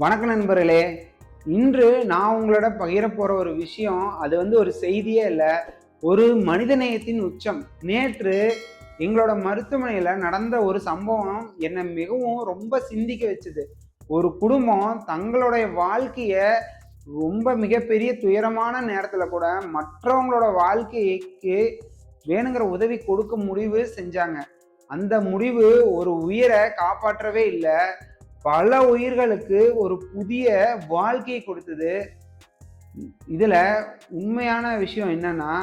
வணக்க நண்பர்களே. இன்று நான் உங்களோட பகிர போற ஒரு விஷயம், அது ஒரு செய்தியே இல்லை, ஒரு மனிதநேயத்தின் உச்சம். நேற்று எங்களோட மருத்துவமனையில நடந்த ஒரு சம்பவம் என்னை மிகவும் ரொம்ப சிந்திக்க வச்சுது. ஒரு குடும்பம் தங்களுடைய வாழ்க்கைய ரொம்ப மிகப்பெரிய துயரமான நேரத்துல கூட மற்றவங்களோட வாழ்க்கைக்கு வேணுங்கிற உதவி கொடுக்க முடிவு செஞ்சாங்க. அந்த முடிவு ஒரு உயிரை காப்பாற்றவே இல்லை, பல உயிர்களுக்கு ஒரு புதிய வாழ்க்கையை கொடுத்தது. இதுல உண்மையான விஷயம் என்னன்னா,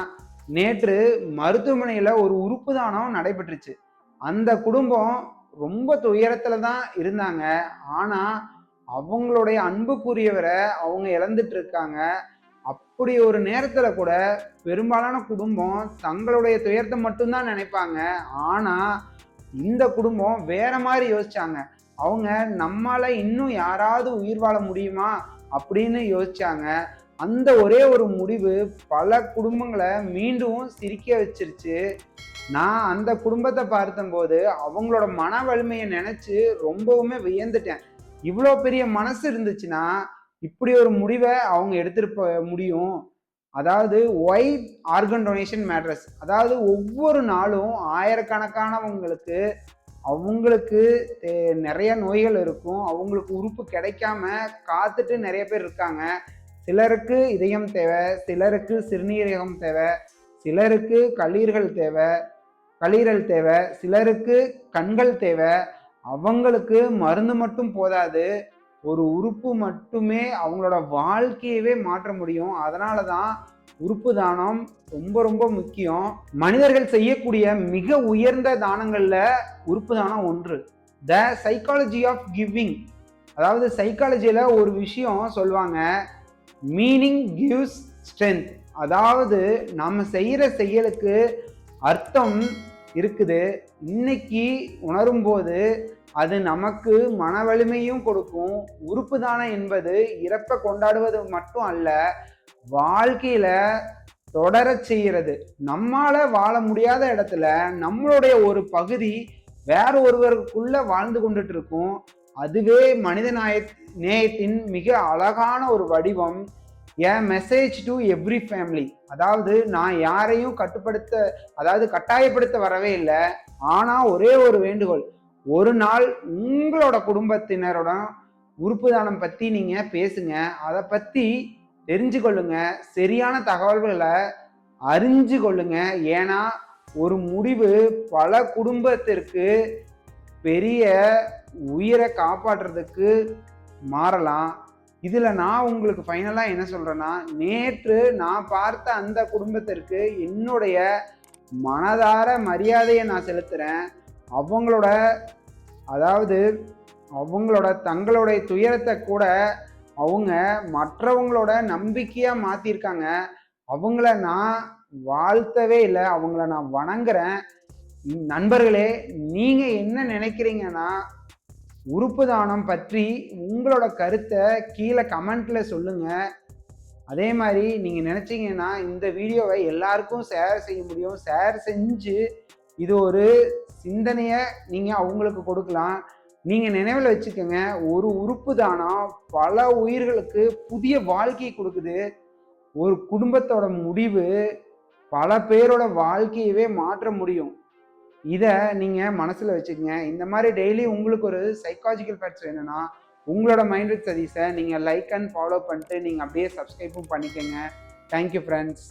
நேற்று மருத்துவமனையில ஒரு உறுப்பு தானம் நடைபெற்றுச்சு. அந்த குடும்பம் ரொம்ப துயரத்துல தான் இருந்தாங்க. ஆனா அவங்களுடைய அன்புக்குரியவரை அவங்க இழந்துட்டு இருக்காங்க. அப்படி ஒரு நேரத்துல கூட பெரும்பாலான குடும்பம் தங்களுடைய துயரத்தை மட்டும்தான் நினைப்பாங்க. ஆனா இந்த குடும்பம் வேற மாதிரி யோசிச்சாங்க. அவங்க நம்மால இன்னும் யாராவது உயிர் வாழ முடியுமா அப்படின்னு யோசிச்சாங்க. அந்த ஒரே ஒரு முடிவு பல குடும்பங்களை மீண்டும் சிரிக்க வச்சிருச்சு. நான் அந்த குடும்பத்தை பார்த்தம்போது அவங்களோட மன வலிமையை நினைச்சு ரொம்பவுமே வியந்துட்டேன். இவ்வளோ பெரிய மனசு இருந்துச்சுன்னா இப்படி ஒரு முடிவை அவங்க எடுத்திருப்ப முடியும். அதாவது ஒய் ஆர்கன் டொனேஷன் மேட்டர்ஸ். அதாவது ஒவ்வொரு நாளும் ஆயிரக்கணக்கானவங்களுக்கு அவங்களுக்கு நிறைய நோய்கள் இருக்கும். அவங்களுக்கு உறுப்பு கிடைக்காம காத்துட்டு நிறைய பேர் இருக்காங்க. சிலருக்கு இதயம் தேவை, சிலருக்கு சிறுநீரகம் தேவை, சிலருக்கு கல்லீரல் தேவை, சிலருக்கு கண்கள் தேவை. அவங்களுக்கு மருந்து மட்டும் போதாது, ஒரு உறுப்பு மட்டுமே அவங்களோட வாழ்க்கையவே மாற்ற முடியும். அதனால தான் உறுப்பு தானம் ரொம்ப ரொம்ப முக்கியம். மனிதர்கள் செய்யக்கூடிய மிக உயர்ந்த தானங்கள்ல உறுப்பு தானம் ஒன்று. The psychology of giving. அதாவது சைக்காலஜியில ஒரு விஷயம் சொல்லுவாங்க, மீனிங் கிவ்ஸ் ஸ்ட்ரென்த். அதாவது நம்ம செய்யற செயலுக்கு அர்த்தம் இருக்குது. இன்னைக்கு உணரும் போது அது நமக்கு மன வலிமையும் கொடுக்கும். உறுப்பு தானம் என்பது இறப்பை கொண்டாடுவது மட்டும் அல்ல, வாழ்க்கையில தொடர செய்கிறது. நம்மால வாழ முடியாத இடத்துல நம்மளுடைய ஒரு பகுதி வேற ஒருவருக்குள்ள வாழ்ந்து கொண்டுட்டு இருக்கும். அதுவே மனித நேயத்தின் மிக அழகான ஒரு வடிவம். ஏ மெசேஜ் டு எவ்ரி ஃபேமிலி. அதாவது நான் யாரையும் கட்டாயப்படுத்த வரவே இல்லை. ஆனா ஒரே ஒரு வேண்டுகோள், ஒரு நாள் உங்களோட குடும்பத்தினரோட உறுப்பு தானம் பத்தி நீங்க பேசுங்க, அதை பத்தி தெரிஞ்சு கொள்ளுங்க, சரியான தகவல்களை அறிஞ்சு கொள்ளுங்க. ஏன்னா ஒரு முடிவு பல குடும்பத்திற்கு பெரிய உயிரை காப்பாற்றுறதுக்கு மாறலாம். இதுல நான் உங்களுக்கு ஃபைனலா என்ன சொல்றேன்னா, நேற்று நான் பார்த்த அந்த குடும்பத்திற்கு என்னுடைய மனதார மரியாதையை நான் செலுத்துறேன். அவங்களோட தங்களுடைய துயரத்தை கூட அவங்க மற்றவங்களோட நம்பிக்கையா மாத்திருக்காங்க. அவங்கள நான் வாழ்த்தவே இல்லை, அவங்கள நான் வணங்குறேன். நண்பர்களே, நீங்க என்ன நினைக்கிறீங்கன்னா, உறுப்பு தானம் பற்றி உங்களோட கருத்தை கீழே கமெண்ட்ல சொல்லுங்க. அதே மாதிரி நீங்க நினைச்சீங்கன்னா இந்த வீடியோவை எல்லாருக்கும் ஷேர் செய்ய முடியும். ஷேர் செஞ்சு இது ஒரு சிந்தனையை நீங்க அவங்களுக்கு கொடுக்கலாம். நீங்க நினைவில் வச்சுக்கோங்க, ஒரு உறுப்பு தானம் பல உயிர்களுக்கு புதிய வாழ்க்கையை கொடுக்குது. ஒரு குடும்பத்தோட முடிவு பல பேரோட வாழ்க்கையவே மாற்ற முடியும். இதை நீங்க மனசுல வச்சுக்கோங்க. இந்த மாதிரி டெய்லி உங்களுக்கு ஒரு சைக்காலஜிக்கல் ஃபேக்ட்ஸ் வேணும்னா உங்களோட மைண்ட் வித் சதீஷை நீங்க லைக் அண்ட் ஃபாலோ பண்ணிட்டு நீங்க அப்படியே சப்ஸ்கிரைபும் பண்ணிக்கோங்க. Thank you friends.